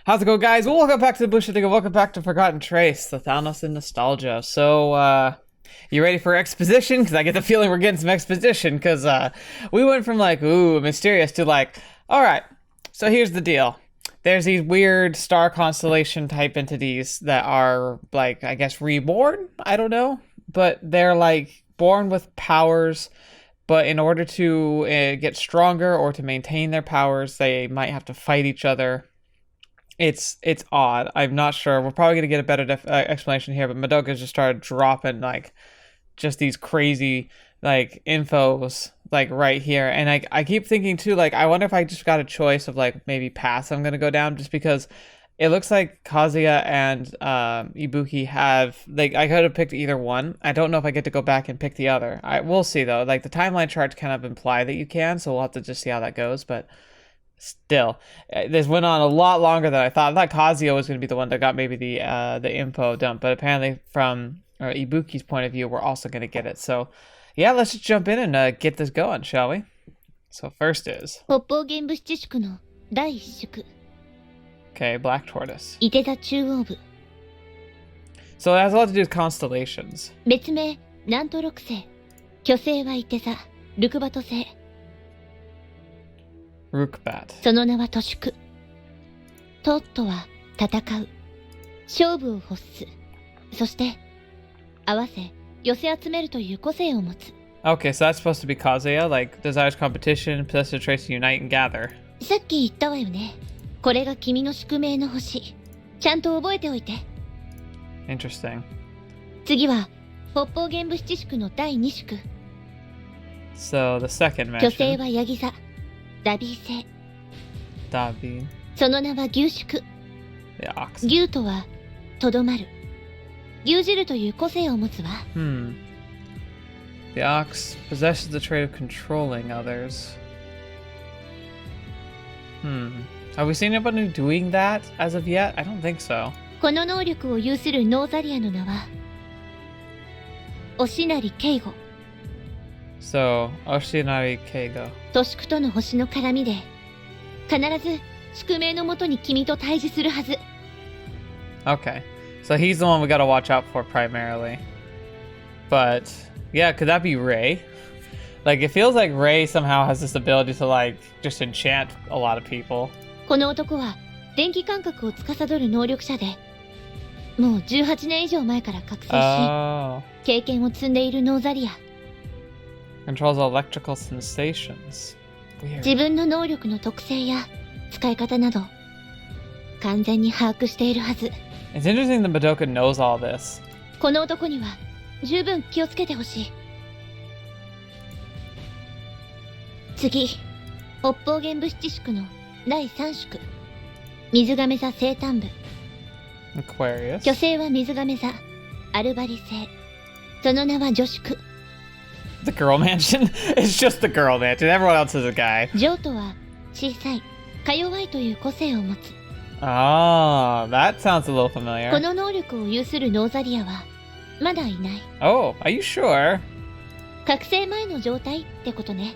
How's it going, guys? Well, welcome back to TheBlueShifting and welcome back to Forgotten Trace, the Thanatos and Nostalgia. So, you ready for exposition? Because I get the feeling we're getting some exposition, because we went from like, ooh, mysterious to like, alright, so here's the deal. There's these weird star constellation type entities that are, like, I guess reborn? I don't know. But they're, like, born with powers, but in order to get stronger or to maintain their powers, they might have to fight each other. It's odd. I'm not sure. We're probably gonna get a better explanation here, but Madoka just started dropping like just these crazy like infos like right here, and I keep thinking too, like, I wonder if I just got a choice of like maybe paths I'm gonna go down, just because it looks like Kazuya and Ibuki have, like, I could have picked either one. I don't know if I get to go back and pick the other. We'll see though. Like, the timeline charts kind of imply that you can, so we'll have to just see how that goes. But still, this went on a lot longer than I thought. I thought Kazuya was going to be the one that got maybe the info dump, but apparently from Ibuki's point of view, we're also going to get it. So yeah, let's just jump in and get this going, shall we? So first is okay, Black Tortoise. So it has a lot to do with constellations. Fruitbat. その名は都市区。トットは戦う。勝負を欲す。そして、合わせ、寄せ集めるという個性を持つ。Okay, so that's supposed to be Kazuya, like, desires competition, possesses traits to unite and gather. さっき言ったわよね。これが君の宿命の星。ちゃんと覚えておいて。Interesting. 次は、北方玄武七宿の第二宿。So, the second 巨星 mention. はヤギ座。ダビー星。ダビー。その名は牛宿。The ox. 牛とは、とどまる。牛耳るという個性を持つわ。The ox possesses the trait of controlling others. Have we seen anybody doing that as of yet? I don't think so. この能力を有するノーザリアの名は、押成圭吾。So, Oshinari Keigo. 都市区との星の絡みで、必ず宿命のもとに君と対峙するはず。Okay. So he's the one we gotta watch out for primarily. But, yeah, could that be Ray? Like, it feels like Ray somehow has this ability to, like, just enchant a lot of people. この男は、電気感覚を司る能力者で、もう18年以上前から覚醒し、経験を積んでいるノーザリア。Controls electrical sensations. Weird. 自分の能力の特性や使い方など、完全に把握しているはず。It's interesting that Madoka knows all this. この男には十分気をつけてほしい。次、北方玄武七宿の第三宿。水亀座生誕部。Aquarius. 巨星は水亀座、アルバリ星。その名は女宿。The girl mansion? It's just the girl mansion. Everyone else is a guy. ジョートは小さい、か弱いという個性を持つ。Ah, that sounds a little こ familiar. の能力を有するノーザリアはまだいない。 Oh, are you sure? 覚醒前の状態ってことね。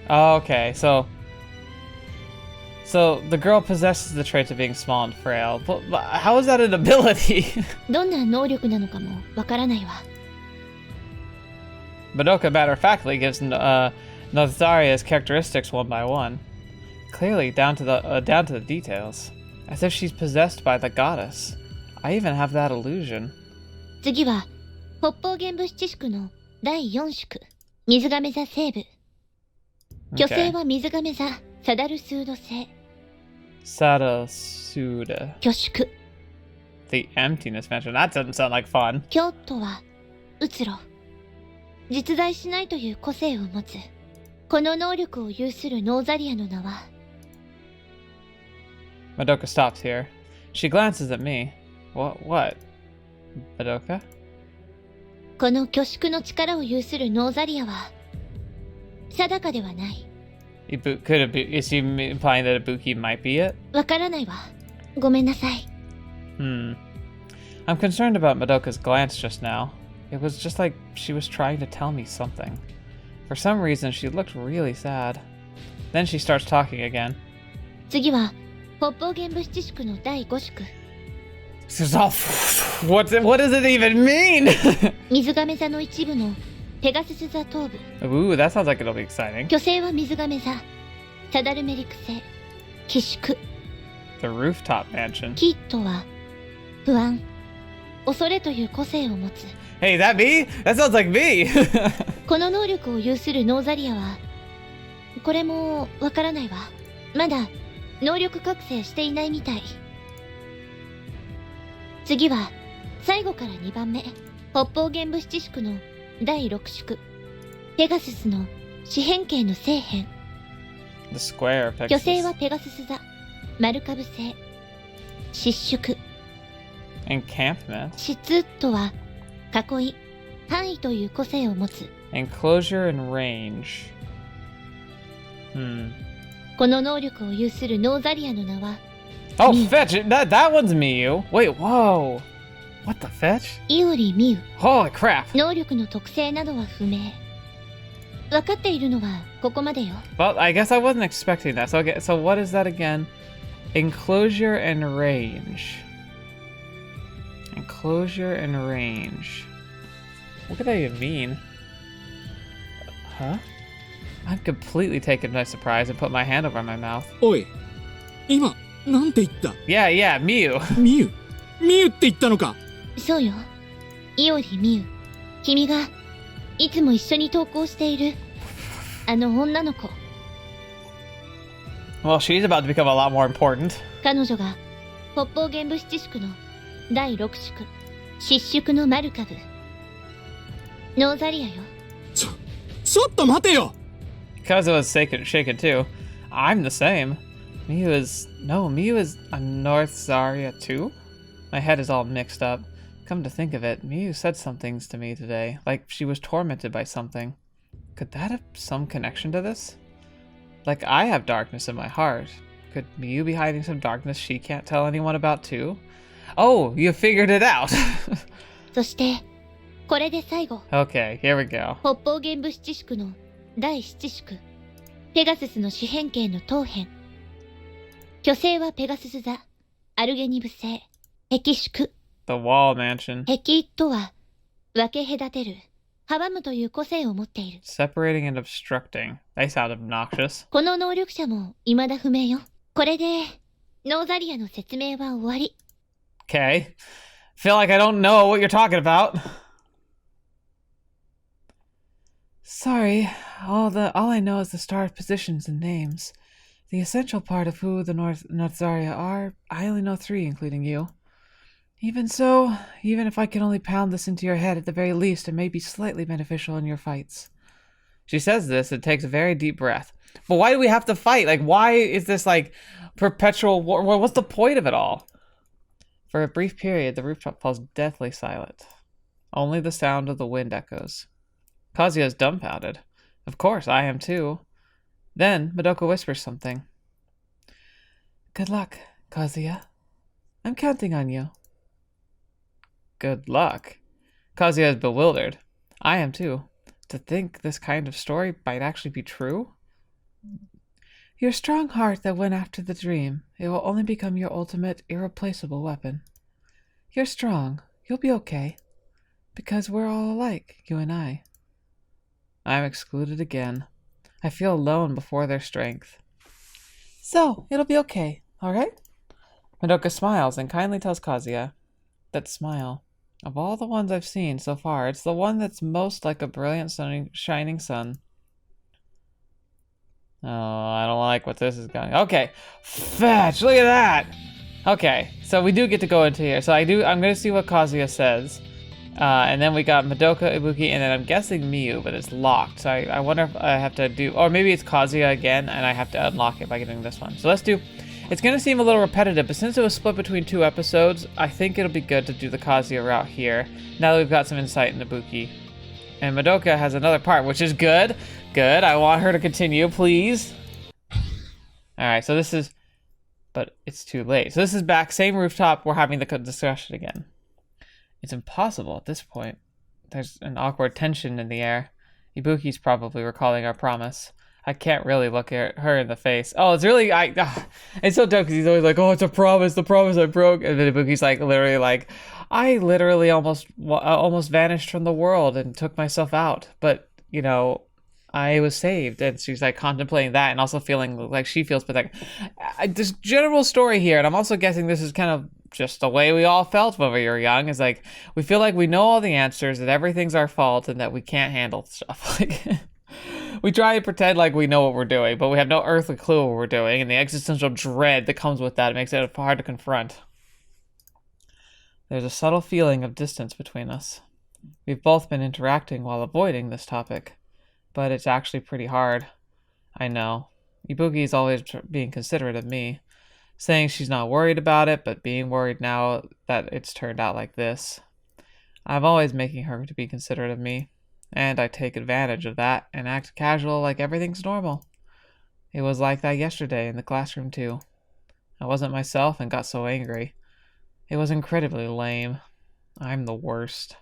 Oh, okay, so the girl possesses the traits of being small and frail. But how is that an ability? どんな能力なのかもわからないわ。Madoka matter-of-factly gives Notharia's characteristics one by one, clearly down to the details, as if she's possessed by the goddess. I even have that illusion. 次は北方玄武七宿の第四宿。水亀座西部。巨星 Okay. は水亀座サダルスード星。 Sadasuda. 巨宿。 The emptiness mention. That doesn't sound like fun. 京都はうつろ。実在しないという個性を持つ。この能力を有するノーザリアの名は。 Madoka stops here. She glances at me. What? Madoka? この巨宿の力を有するノーザリアは定かではない。Could it be? Is she implying that Ibuki might be it? わからないわ。ごめんなさい。I'm concerned about Madoka's glance just now. It was just like she was trying to tell me something. For some reason, she looked really sad. Then she starts talking again. 次は北方玄武七宿の第5宿 This is all... what does it even mean? 水亀座の一部のペガスス座頭部 Ooh, that sounds like it'll be exciting. 巨星は水亀座サダルメリク星寄宿 The rooftop mansion. キッドは不安恐れという個性を持つ Hey, that me? That sounds like me. この能力を有するノーザリアはこれもわからないわまだ能力覚醒していないみたい次は最後から2番目北方玄武七宿の第6宿ペガススの四辺形の星辺 The square 巨星 Pegasus. はペガスス座丸株星失宿 Encampment. 質とは囲い範囲という個性を持つ Enclosure and range. この能力を有するノーザリアの名は Oh, Me. fetch! That one's Miyu. Wait, whoa. What the fetch? イオリ・ミウ Holy crap. 能力の特性などは不明分かっているのはここまでよ Well, I guess I wasn't expecting that. So what is that again? Enclosure and range. Enclosure and range. What could that even mean? Huh? I'm completely taken by surprise and put my hand over my mouth. おい、今、なんて言った Yeah, Miyu. ミユミユって言ったのかそうよイオリ・ミウ君がいつも一緒に登校しているあの女の子 Well, she's about to become a lot more important. 彼女が北方玄武七宿の第6宿失宿のマルカブノーザリアよちょっと待てよ Kazuya was shaken too. I'm the same. Miyu is a North Zarya too? My head is all mixed up. Come to think of it, Miyu said some things to me today, like she was tormented by something. Could that have some connection to this? Like I have darkness in my heart. Could Miyu be hiding some darkness she can't tell anyone about too? Oh, you figured it out! そしてこれで最後 Okay, here we go. 北方玄武七宿の第7宿ペガススの四辺形の頭辺巨星はペガスス座アルゲニブ星壁宿 The wall mansion. 壁とは分け隔てる阻むという個性を持っている Separating and obstructing. They sound obnoxious. この能力者も未だ不明よこれでノーザリアの説明は終わり Okay. Feel like I don't know what you're talking about. Sorry, all I know is the star positions and names. The essential part of who the North Zarya are, I only know 3, including you. Even so, even if I can only pound this into your head at the very least, it may be slightly beneficial in your fights. She says this and takes a very deep breath. But why do we have to fight? Like, why is this like perpetual war? What's the point of it all? For a brief period, the rooftop falls deathly silent. Only the sound of the wind echoes. Kazuya is dumbfounded. Of course, I am too. Then Madoka whispers something. Good luck, Kazuya. I'm counting on you. Good luck. Kazuya is bewildered. I am too. To think this kind of story might actually be true? Your strong heart that went after the dream, it will only become your ultimate, irreplaceable weapon. You're strong. You'll be okay. Because we're all alike, you and I. I'm excluded again. I feel alone before their strength. So, it'll be okay, alright? Madoka smiles and kindly tells Kazuya. That smile. Of all the ones I've seen so far, it's the one that's most like a brilliant shining sun. Oh, I don't like what this is going. Okay, fetch! Look at that! Okay, so we do get to go into here. So I'm gonna see what Kazuya says. And then we got Madoka, Ibuki, and then I'm guessing Miyu, but it's locked. So I wonder if I have to do, or maybe it's Kazuya again, and I have to unlock it by getting this one. So let's do, it's gonna seem a little repetitive, but since it was split between 2 episodes, I think it'll be good to do the Kazuya route here, now that we've got some insight in Ibuki. And Madoka has another part, which is good. Good, I want her to continue, please. Alright, so this is, but it's too late. So this is back, same rooftop, we're having the discussion again. It's impossible at this point. There's an awkward tension in the air. Ibuki's probably recalling our promise. I can't really look at her in the face. Oh, it's really it's so dumb because he's always like, "Oh, it's a promise, the promise I broke," and then Ibuki's like, literally like, "I literally almost vanished from the world and took myself out, but you know, I was saved." And she's like contemplating that and also feeling like she feels pathetic. This general story here, and I'm also guessing this is kind of just the way we all felt when we were young, is like we feel like we know all the answers, that everything's our fault, and that we can't handle stuff. Like we try to pretend like we know what we're doing, but we have no earthly clue what we're doing, and the existential dread that comes with that makes it hard to confront. There's a subtle feeling of distance between us. We've both been interacting while avoiding this topic, but it's actually pretty hard. I know. Ibuki's always being considerate of me, saying she's not worried about it, but being worried now that it's turned out like this. I'm always making her to be considerate of me, and I take advantage of that and act casual like everything's normal. It was like that yesterday in the classroom too. I wasn't myself and got so angry. It was incredibly lame. I'm the worst.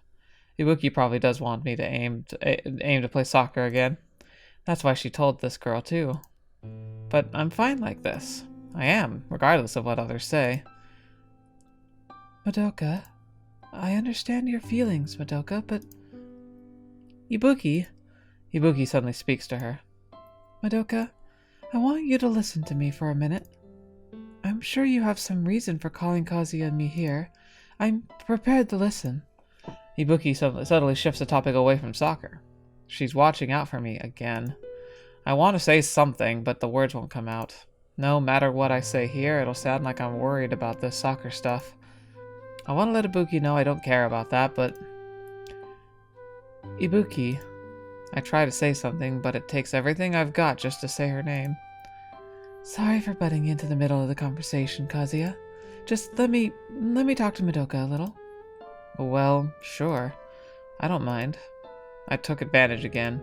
Ibuki probably does want me to aim to play soccer again. That's why she told this girl too. But I'm fine like this. I am, regardless of what others say. Madoka, I understand your feelings, Madoka, but... Ibuki suddenly speaks to her. Madoka, I want you to listen to me for a minute. I'm sure you have some reason for calling Kazuya and me here. I'm prepared to listen. Ibuki suddenly shifts the topic away from soccer. She's watching out for me again. I want to say something, but the words won't come out. No matter what I say here, it'll sound like I'm worried about this soccer stuff. I want to let Ibuki know I don't care about that, but... Ibuki. I try to say something, but it takes everything I've got just to say her name. Sorry for butting into the middle of the conversation, Kazuya. Just let me talk to Madoka a little. Well, sure. I don't mind. I took advantage again.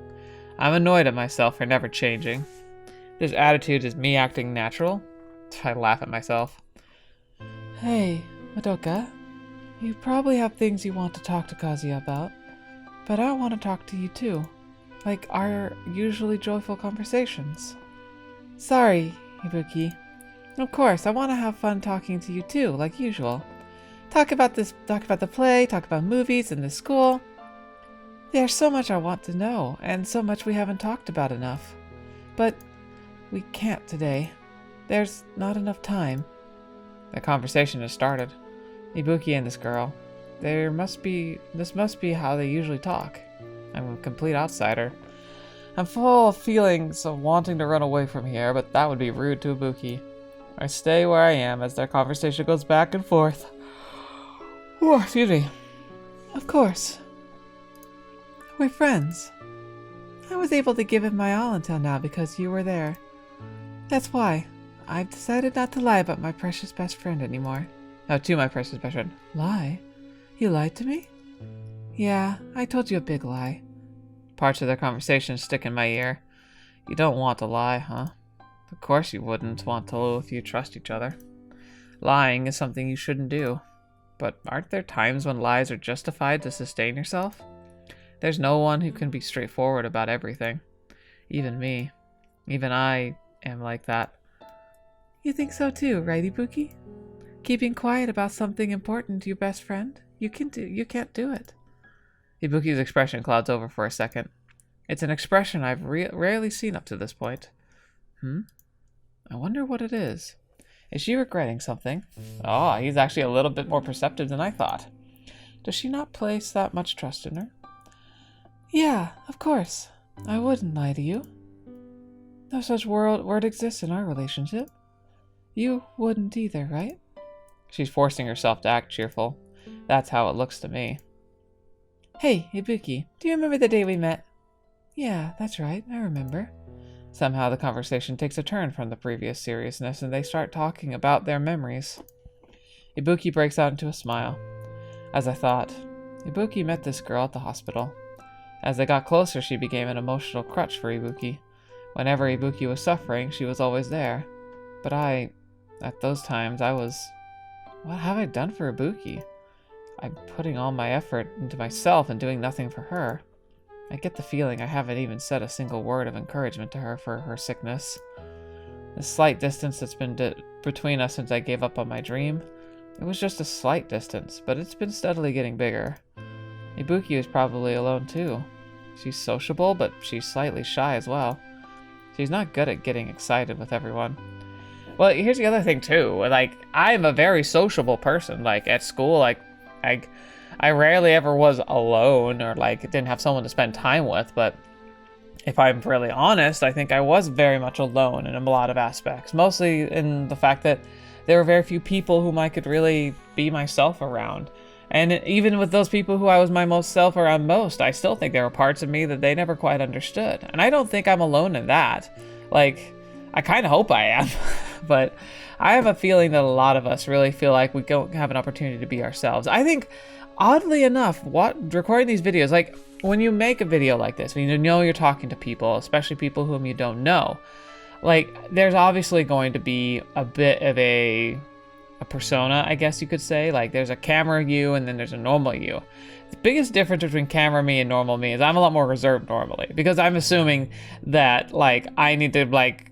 I'm annoyed at myself for never changing. This attitude is me acting natural. I laugh at myself. Hey, Madoka. You probably have things you want to talk to Kazuya about, but I want to talk to you too. Like our usually joyful conversations. Sorry, Ibuki. Of course, I want to have fun talking to you too, like usual. Talk about the play, talk about movies and the school. There's so much I want to know, and so much we haven't talked about enough. But we can't today. There's not enough time. The conversation has started. Ibuki and this girl. This must be how they usually talk. I'm a complete outsider. I'm full of feelings of wanting to run away from here, but that would be rude to Ibuki. I stay where I am as their conversation goes back and forth. Oh, excuse me. Of course. We're friends. I was able to give it my all until now because you were there. That's why I've decided not to lie about my precious best friend anymore. No, to my precious best friend. Lie? You lied to me? Yeah, I told you a big lie. Parts of their conversation stick in my ear. You don't want to lie, huh? Of course you wouldn't want to if you trust each other. Lying is something you shouldn't do. But aren't there times when lies are justified to sustain yourself? There's no one who can be straightforward about everything. Even me. Even I am like that. You think so too, right, Ibuki? Keeping quiet about something important to your best friend? You can't do it. Ibuki's expression clouds over for a second. It's an expression I've rarely seen up to this point. I wonder what it is. Is she regretting something? Oh, he's actually a little bit more perceptive than I thought. Does she not place that much trust in her? Yeah, of course. I wouldn't lie to you. No such word exists in our relationship. You wouldn't either, right? She's forcing herself to act cheerful. That's how it looks to me. Hey, Ibuki, do you remember the day we met? Yeah, that's right, I remember. Somehow the conversation takes a turn from the previous seriousness and they start talking about their memories. Ibuki breaks out into a smile. As I thought, Ibuki met this girl at the hospital. As they got closer, she became an emotional crutch for Ibuki. Whenever Ibuki was suffering, she was always there. But at those times, what have I done for Ibuki? I'm putting all my effort into myself and doing nothing for her. I get the feeling I haven't even said a single word of encouragement to her for her sickness. The slight distance that's been between us since I gave up on my dream. It was just a slight distance, but it's been steadily getting bigger. Ibuki is probably alone too. She's sociable, but she's slightly shy as well. She's not good at getting excited with everyone. Well, here's the other thing too. Like, I'm a very sociable person. Like, at school, like, I rarely ever was alone or, like, didn't have someone to spend time with, but if I'm really honest, I think I was very much alone in a lot of aspects. Mostly in the fact that there were very few people whom I could really be myself around. And even with those people who I was my most self around most, I still think there were parts of me that they never quite understood. And I don't think I'm alone in that. Like, I kind of hope I am. But I have a feeling that a lot of us really feel like we don't have an opportunity to be ourselves. I think, oddly enough, recording these videos, like, when you make a video like this, when you know you're talking to people, especially people whom you don't know, like, there's obviously going to be a bit of a persona, I guess you could say. Like, there's a camera you and then there's a normal you. The biggest difference between camera me and normal me is I'm a lot more reserved normally, because I'm assuming that, like, I need to, like,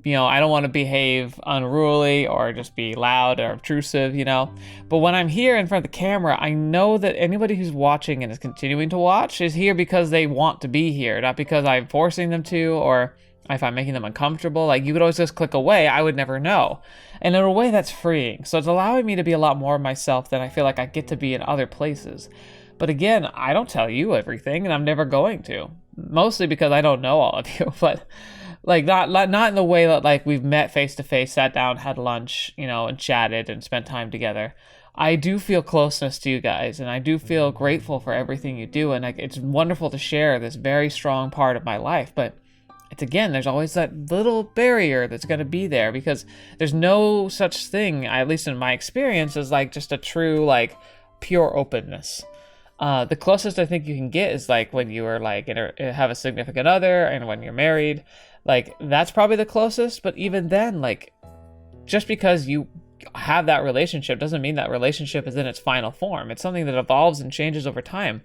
you know, I don't want to behave unruly or just be loud or obtrusive, you know. But when I'm here in front of the camera, I know that anybody who's watching and is continuing to watch is here because they want to be here, not because I'm forcing them to or if I'm making them uncomfortable. Like, you could always just click away. I would never know. And in a way, that's freeing. So it's allowing me to be a lot more of myself than I feel like I get to be in other places. But again, I don't tell you everything, and I'm never going to. Mostly because I don't know all of you, but like not in the way that, like, we've met face to face, sat down, had lunch, you know, and chatted and spent time together. I do feel closeness to you guys, and I do feel grateful for everything you do, and, like, it's wonderful to share this very strong part of my life. But it's, again, there's always that little barrier that's going to be there, because there's no such thing, at least in my experience, as, like, just a true, like, pure openness. The closest I think you can get is, like, when you are, like, have a significant other and when you're married. Like, that's probably the closest. But even then, like, just because you have that relationship doesn't mean that relationship is in its final form. It's something that evolves and changes over time.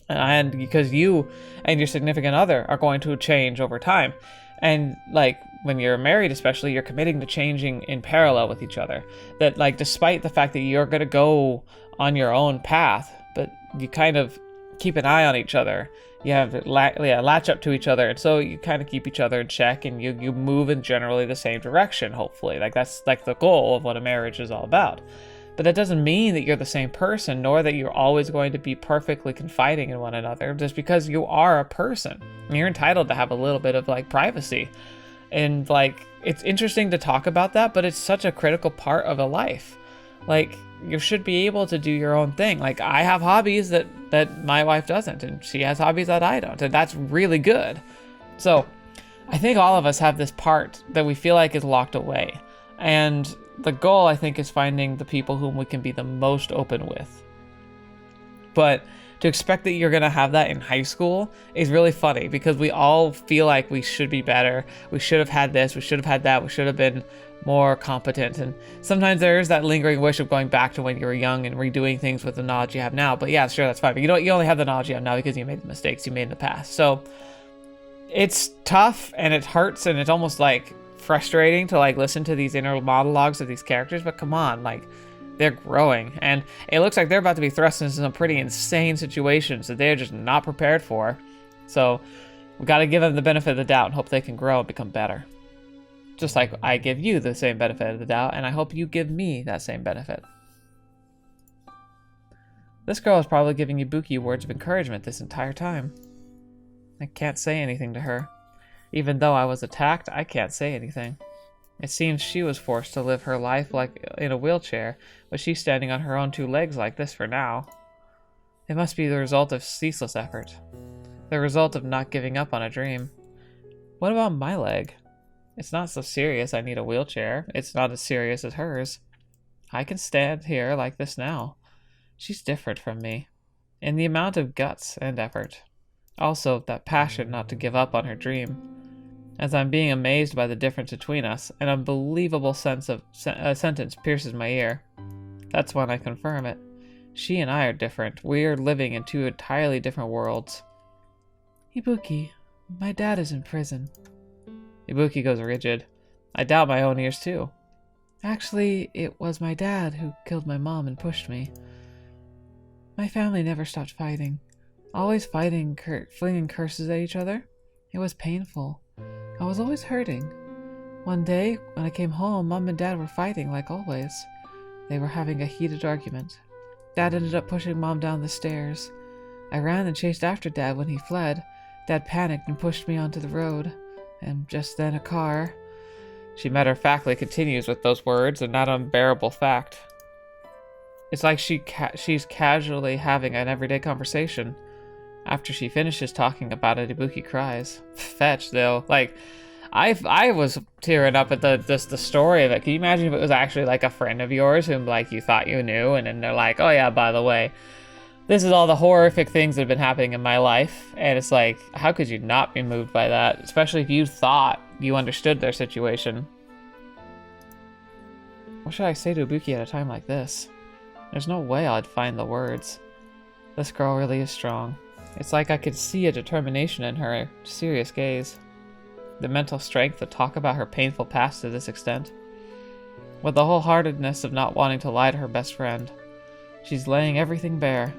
And because you and your significant other are going to change over time. And, like, when you're married especially, you're committing to changing in parallel with each other. That, like, despite the fact that you're going to go on your own path, but you kind of keep an eye on each other. You have to latch up to each other, and so you kind of keep each other in check, and you move in generally the same direction, hopefully. Like, that's, like, the goal of what a marriage is all about. But that doesn't mean that you're the same person, nor that you're always going to be perfectly confiding in one another, just because you are a person. You're entitled to have a little bit of, like, privacy. And, like, it's interesting to talk about that, but it's such a critical part of a life. Like, you should be able to do your own thing. Like, I have hobbies that my wife doesn't, and she has hobbies that I don't, and that's really good. So I think all of us have this part that we feel like is locked away. And the goal, I think, is finding the people whom we can be the most open with. But to expect that you're going to have that in high school is really funny, because we all feel like we should be better. We should have had this. We should have had that. We should have been more competent. And sometimes there is that lingering wish of going back to when you were young and redoing things with the knowledge you have now. But yeah, sure, that's fine. But you only have the knowledge you have now because you made the mistakes you made in the past. So it's tough and it hurts and it's almost like frustrating to, like, listen to these inner monologues of these characters. But come on, like, they're growing, and it looks like they're about to be thrust into some pretty insane situations that they're just not prepared for. So we got to give them the benefit of the doubt and hope they can grow and become better. Just like I give you the same benefit of the doubt, and I hope you give me that same benefit. This girl is probably giving Ibuki words of encouragement this entire time. I can't say anything to her. Even though I was attacked, I can't say anything. It seems she was forced to live her life like in a wheelchair, but she's standing on her own two legs like this for now. It must be the result of ceaseless effort. The result of not giving up on a dream. What about my leg? It's not so serious I need a wheelchair. It's not as serious as hers. I can stand here like this now. She's different from me. In the amount of guts and effort. Also, that passion not to give up on her dream. As I'm being amazed by the difference between us, an unbelievable sentence pierces my ear. That's when I confirm it. She and I are different. We are living in two entirely different worlds. Ibuki, my dad is in prison. Ibuki goes rigid. I doubt my own ears too. Actually, it was my dad who killed my mom and pushed me. My family never stopped fighting. Always fighting, flinging curses at each other. It was painful. I was always hurting. One day, when I came home, Mom and Dad were fighting like always. They were having a heated argument. Dad ended up pushing Mom down the stairs. I ran and chased after Dad when he fled. Dad panicked and pushed me onto the road. And just then a car... She matter-of-factly continues with those words, and that unbearable fact. It's like she's casually having an everyday conversation. After she finishes talking about it, Ibuki cries. Fetch, though. Like, I was tearing up at the story of it. Can you imagine if it was actually like a friend of yours whom like you thought you knew, and then they're like, oh yeah, by the way, this is all the horrific things that have been happening in my life. And it's like, how could you not be moved by that? Especially if you thought you understood their situation. What should I say to Ibuki at a time like this? There's no way I'd find the words. This girl really is strong. It's like I could see a determination in her serious gaze. The mental strength to talk about her painful past to this extent. With the wholeheartedness of not wanting to lie to her best friend. She's laying everything bare.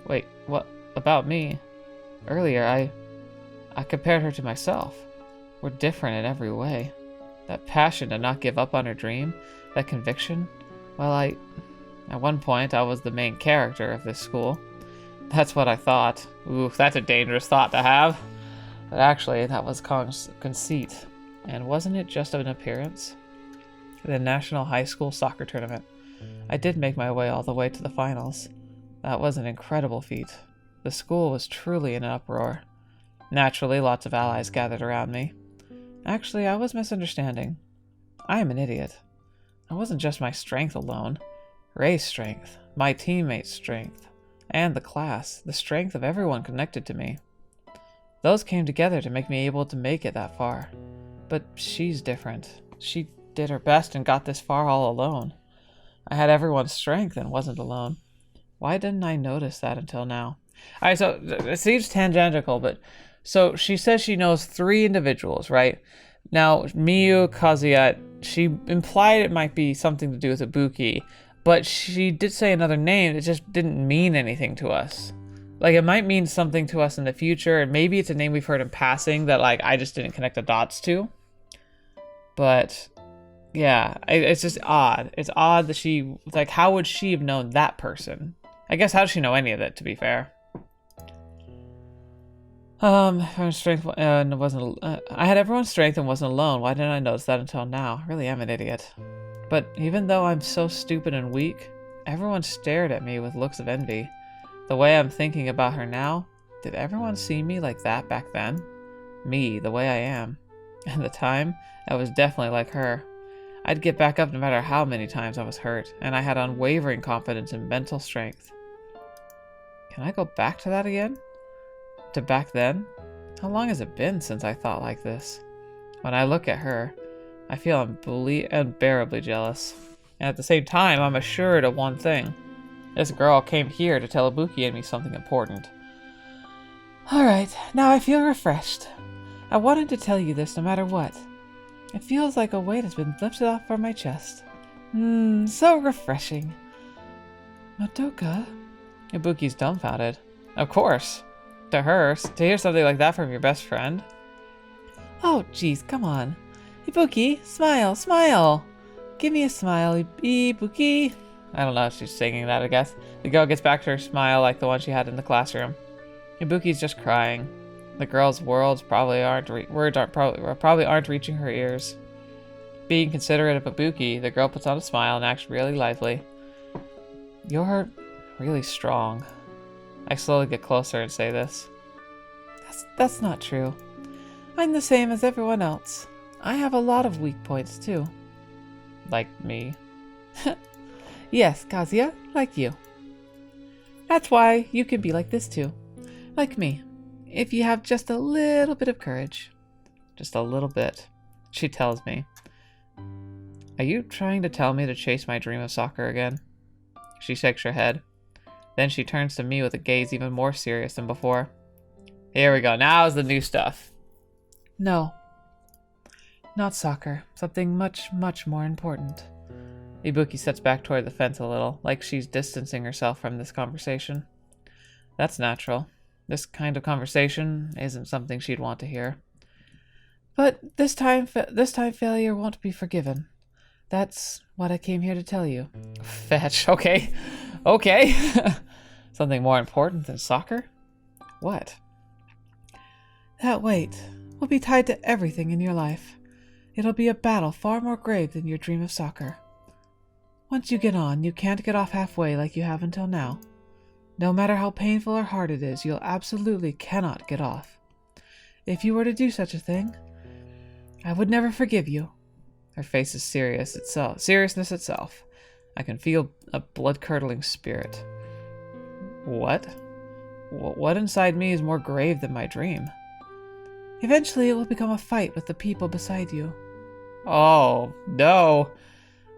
Wait, what about me? Earlier, I compared her to myself. We're different in every way. That passion to not give up on her dream, that conviction, well, at one point, I was the main character of this school. That's what I thought. Ooh, that's a dangerous thought to have. But actually, that was conceit. And wasn't it just an appearance? The National High School Soccer Tournament. I did make my way all the way to the finals. That was an incredible feat. The school was truly in an uproar. Naturally, lots of allies gathered around me. Actually, I was misunderstanding. I am an idiot. It wasn't just my strength alone. Ray's strength, my teammates' strength, and the class, the strength of everyone connected to me. Those came together to make me able to make it that far. But she's different. She did her best and got this far all alone. I had everyone's strength and wasn't alone. Why didn't I notice that until now? Alright, so it seems tangential, but so she says she knows 3 individuals, right? Now, Miyu, Kazuya, she implied it might be something to do with Ibuki, but she did say another name. It just didn't mean anything to us. Like, it might mean something to us in the future, and maybe it's a name we've heard in passing that, like, I just didn't connect the dots to. But, yeah, it's just odd. It's odd that she, like, how would she have known that person? I guess, how does she know any of it, to be fair? Strength, wasn't, I had everyone's strength and wasn't alone. Why didn't I notice that until now? Really am an idiot. But even though I'm so stupid and weak, everyone stared at me with looks of envy. The way I'm thinking about her now, did everyone see me like that back then? Me, the way I am. At the time, I was definitely like her. I'd get back up no matter how many times I was hurt, and I had unwavering confidence and mental strength. Can I go back to that again? To back then? How long has it been since I thought like this? When I look at her, I feel unbearably jealous. And at the same time, I'm assured of one thing. This girl came here to tell Ibuki and me something important. Alright, now I feel refreshed. I wanted to tell you this no matter what. It feels like a weight has been lifted off from my chest. So refreshing. Madoka? Ibuki's dumbfounded. Of course. To her, to hear something like that from your best friend. Oh, jeez, come on. Ibuki, smile, smile. Give me a smile, Ibuki. I don't know if she's singing that, I guess. The girl gets back to her smile like the one she had in the classroom. Ibuki's just crying. The girl's words probably aren't reaching her ears. Being considerate of Ibuki, the girl puts on a smile and acts really lively. You're really strong. I slowly get closer and say this. That's not true. I'm the same as everyone else. I have a lot of weak points too. Like me. Yes, Kazuya, like you. That's why you can be like this too. Like me. If you have just a little bit of courage. Just a little bit. She tells me. Are you trying to tell me to chase my dream of soccer again? She shakes her head. Then she turns to me with a gaze even more serious than before. Here we go. Now's the new stuff. No. Not soccer. Something much, much more important. Ibuki steps back toward the fence a little, like she's distancing herself from this conversation. That's natural. This kind of conversation isn't something she'd want to hear. But this time failure won't be forgiven. That's what I came here to tell you. Fetch. Okay. Okay. Something more important than soccer? What? That weight will be tied to everything in your life. It'll be a battle far more grave than your dream of soccer. Once you get on, you can't get off halfway like you have until now. No matter how painful or hard it is, you'll absolutely cannot get off. If you were to do such a thing, I would never forgive you. Her face is seriousness itself. I can feel a blood-curdling spirit. What? What inside me is more grave than my dream? Eventually it will become a fight with the people beside you. Oh, no.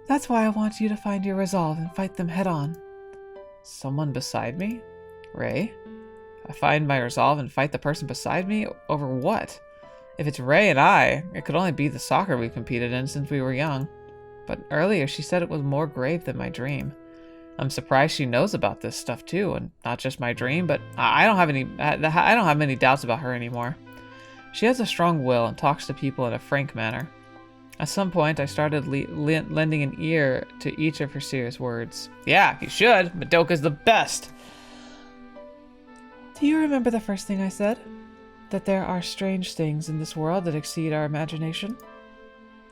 That's why I want you to find your resolve and fight them head on. Someone beside me? Ray? I find my resolve and fight the person beside me? Over what? If it's Ray and I, it could only be the soccer we competed in since we were young. But earlier she said it was more grave than my dream. I'm surprised she knows about this stuff too, and not just my dream, but I don't have many doubts about her anymore. She has a strong will and talks to people in a frank manner. At some point, I started lending an ear to each of her serious words. Yeah, you should. Madoka's the best. Do you remember the first thing I said? That there are strange things in this world that exceed our imagination?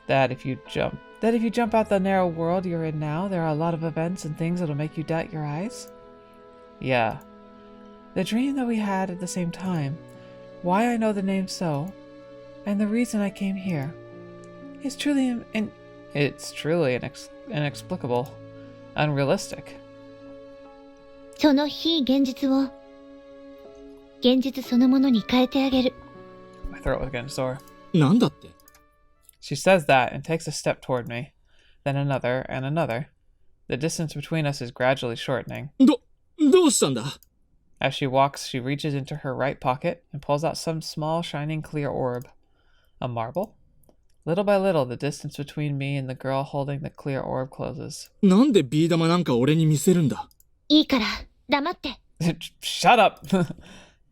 That if you jump out the narrow world you're in now, there are a lot of events and things that'll make you doubt your eyes? Yeah. The dream that we had at the same time, why I know the name so, and the reason I came here. It's truly inexplicable, unrealistic. その非現実を現実そのものに変えてあげる。 My throat was getting sore. なんだって She says that and takes a step toward me, then another and another. The distance between us is gradually shortening. どうしたんだ As she walks, she reaches into her right pocket and pulls out some small, shining, clear orb. A marble? Little by little, the distance between me and the girl holding the clear orb closes. なんでビー玉なんか俺に見せるんだいいから、黙って。Shut up!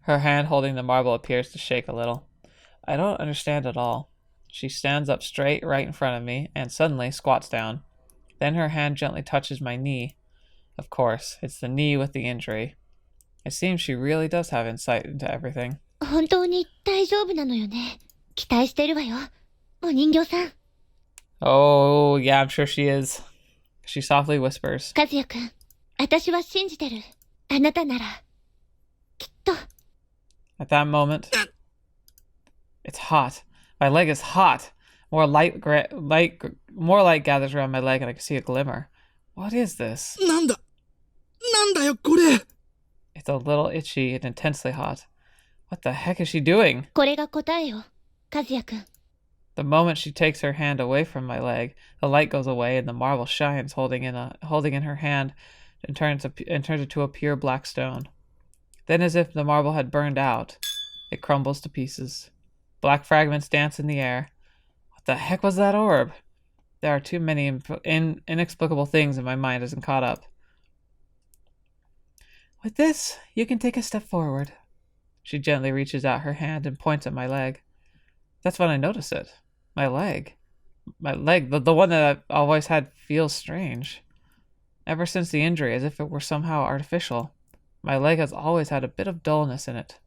Her hand holding the marble appears to shake a little. I don't understand at all. She stands up straight right in front of me and suddenly squats down. Then her hand gently touches my knee. Of course, it's the knee with the injury. It seems she really does have insight into everything. 本当に大丈夫なのよね。期待してるわよ。お人形さん。Oh, yeah, I'm sure she is. She softly whispers. 和也くん、私は信じてる。あなたなら、きっと。 At that moment, it's hot. My leg is hot. More light gathers around my leg and I can see a glimmer. What is this? なんだよこれ It's a little itchy and intensely hot. What the heck is she doing? これが答えよ、和也くん。 The moment she takes her hand away from my leg, the light goes away and the marble shines, holding in her hand and turns it to a pure black stone. Then, as if the marble had burned out, it crumbles to pieces. Black fragments dance in the air. What the heck was that orb? There are too many inexplicable things and my mind isn't caught up. With this, you can take a step forward. She gently reaches out her hand and points at my leg. That's when I notice it. My leg. The one that I've always had, feels strange. Ever since the injury, as if it were somehow artificial. My leg has always had a bit of dullness in it.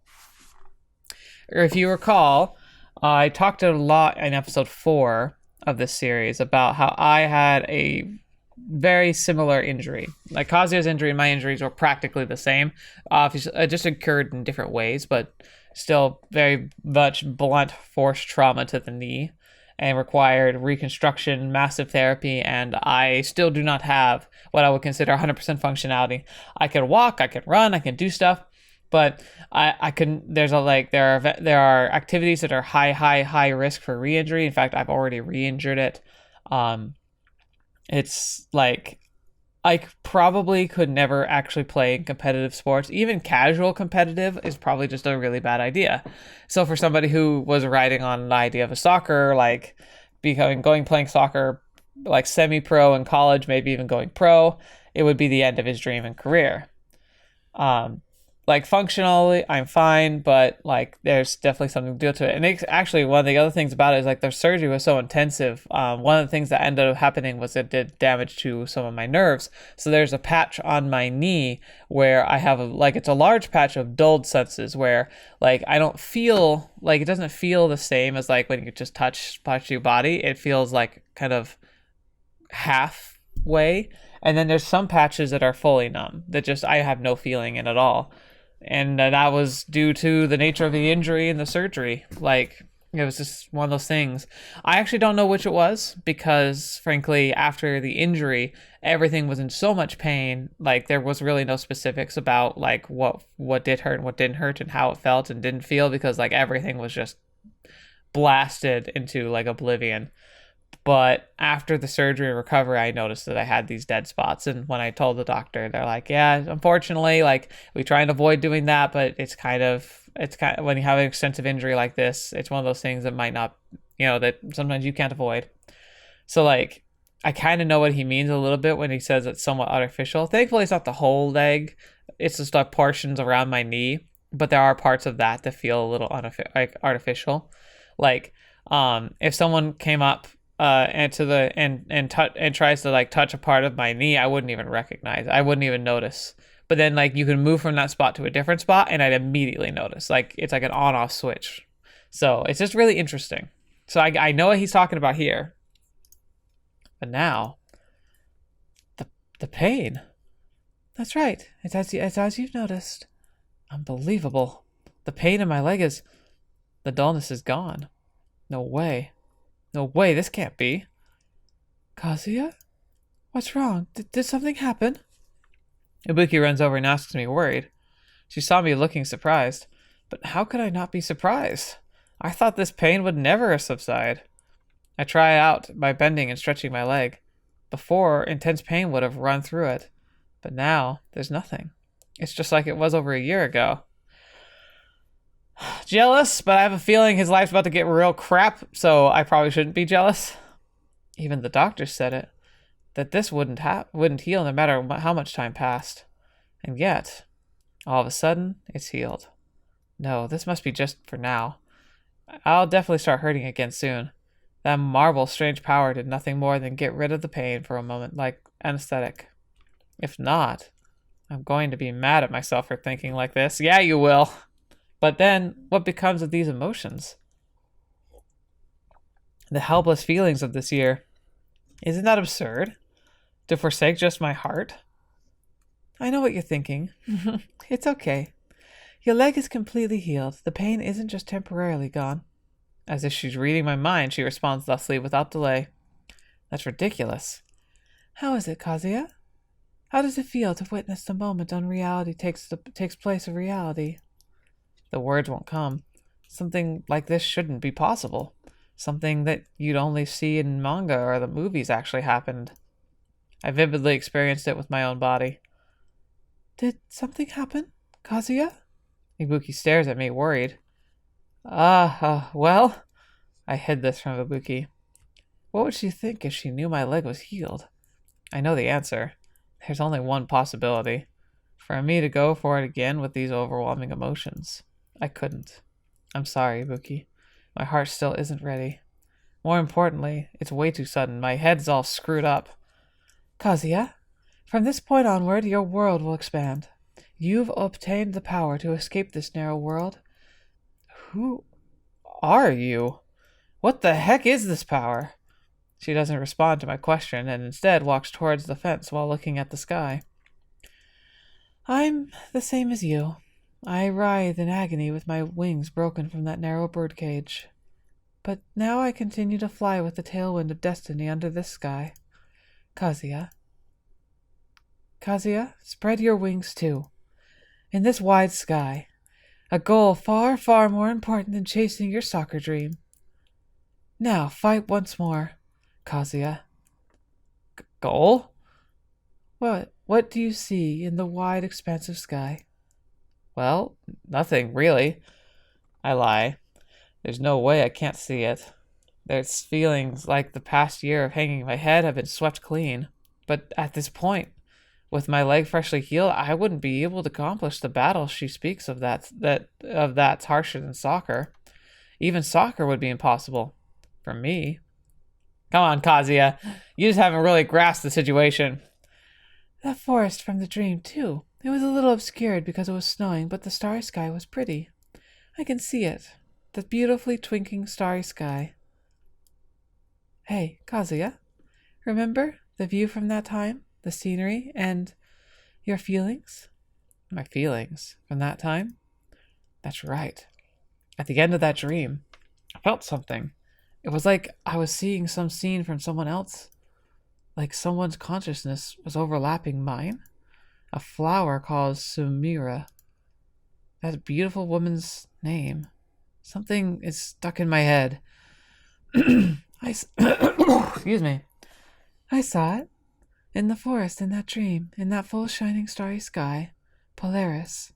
If you recall, I talked a lot in episode 4 of this series about how I had a very similar injury. Like Kazuya's injury and my injuries were practically the same. It just occurred in different ways, but still very much blunt force trauma to the knee and required reconstruction, massive therapy, and I still do not have what I would consider 100% functionality. I can walk, I can run, I can do stuff, but I can. There are activities that are high risk for re-injury. In fact, I've already re-injured it. It's like I probably could never actually play in competitive sports. Even casual competitive is probably just a really bad idea. So for somebody who was riding on the idea of a soccer, like playing soccer like semi-pro in college, maybe even going pro, it would be the end of his dream and career. Like functionally, I'm fine, but like there's definitely something to do to it. And it's actually one of the other things about it is like their surgery was so intensive. One of the things that ended up happening was it did damage to some of my nerves. So there's a patch on my knee where I have it's a large patch of dulled senses where like I don't feel like it doesn't feel the same as like when you just touch your body. It feels like kind of halfway. And then there's some patches that are fully numb that just I have no feeling in at all. And that was due to the nature of the injury and the surgery. Like, it was just one of those things. I actually don't know which it was because, frankly, after the injury, everything was in so much pain. Like, there was really no specifics about, like, what did hurt and what didn't hurt and how it felt and didn't feel because, like, everything was just blasted into, like, oblivion. But after the surgery and recovery, I noticed that I had these dead spots. And when I told the doctor, they're like, yeah, unfortunately, like we try and avoid doing that, but it's kind of when you have an extensive injury like this, it's one of those things that might not, that sometimes you can't avoid. So like, I kind of know what he means a little bit when he says it's somewhat artificial. Thankfully, it's not the whole leg. It's just like portions around my knee, but there are parts of that that feel a little artificial. Like, if someone came up and tries to like touch a part of my knee, I wouldn't even recognize. I wouldn't even notice. But then like you can move from that spot to a different spot, and I'd immediately notice. Like it's like an on-off switch. So it's just really interesting. So I know what he's talking about here. But now, the pain. That's right. It's as you've noticed. Unbelievable. The pain in my leg the dullness is gone. No way. No way, this can't be. Kazuya? What's wrong? Did something happen? Ibuki runs over and asks me, worried. She saw me looking surprised. But how could I not be surprised? I thought this pain would never subside. I try out by bending and stretching my leg. Before, intense pain would have run through it. But now, there's nothing. It's just like it was over a year ago. Jealous, but I have a feeling his life's about to get real crap, so I probably shouldn't be jealous. Even the doctor said it, that this wouldn't heal no matter how much time passed. And yet, all of a sudden, it's healed. No, this must be just for now. I'll definitely start hurting again soon. That marble's strange power did nothing more than get rid of the pain for a moment, like anesthetic. If not, I'm going to be mad at myself for thinking like this. Yeah, you will. But then, what becomes of these emotions? The helpless feelings of this year. Isn't that absurd? To forsake just my heart? I know what you're thinking. It's okay. Your leg is completely healed. The pain isn't just temporarily gone. As if she's reading my mind, she responds thusly without delay. That's ridiculous. How is it, Kazuya? How does it feel to witness the moment unreality takes place of reality? The words won't come. Something like this shouldn't be possible. Something that you'd only see in manga or the movies actually happened. I vividly experienced it with my own body. Did something happen, Kazuya? Ibuki stares at me, worried. Well? I hid this from Ibuki. What would she think if she knew my leg was healed? I know the answer. There's only one possibility. For me to go for it again with these overwhelming emotions. I couldn't. I'm sorry, Ibuki. My heart still isn't ready. More importantly, it's way too sudden. My head's all screwed up. Kazuya, from this point onward, your world will expand. You've obtained the power to escape this narrow world. Who are you? What the heck is this power? She doesn't respond to my question and instead walks towards the fence while looking at the sky. I'm the same as you. I writhe in agony with my wings broken from that narrow birdcage. But now I continue to fly with the tailwind of destiny under this sky. Kazuya, spread your wings too. In this wide sky, a goal far, far more important than chasing your soccer dream. Now fight once more, Kazuya. Goal? What do you see in the wide expanse of sky? Well, nothing, really. I lie. There's no way I can't see it. There's feelings like the past year of hanging my head have been swept clean. But at this point, with my leg freshly healed, I wouldn't be able to accomplish the battle she speaks of that's harsher than soccer. Even soccer would be impossible. For me. Come on, Kazuya. You just haven't really grasped the situation. That forest from the dream, too. It was a little obscured because it was snowing, but the starry sky was pretty. I can see it. The beautifully twinkling starry sky. Hey, Kazuya. Remember the view from that time? The scenery and your feelings? My feelings from that time? That's right. At the end of that dream, I felt something. It was like I was seeing some scene from someone else. Like someone's consciousness was overlapping mine. A flower called Sumira. That beautiful woman's name. Something is stuck in my head. Excuse me. I saw it. In the forest, in that dream, in that full shining starry sky. Polaris.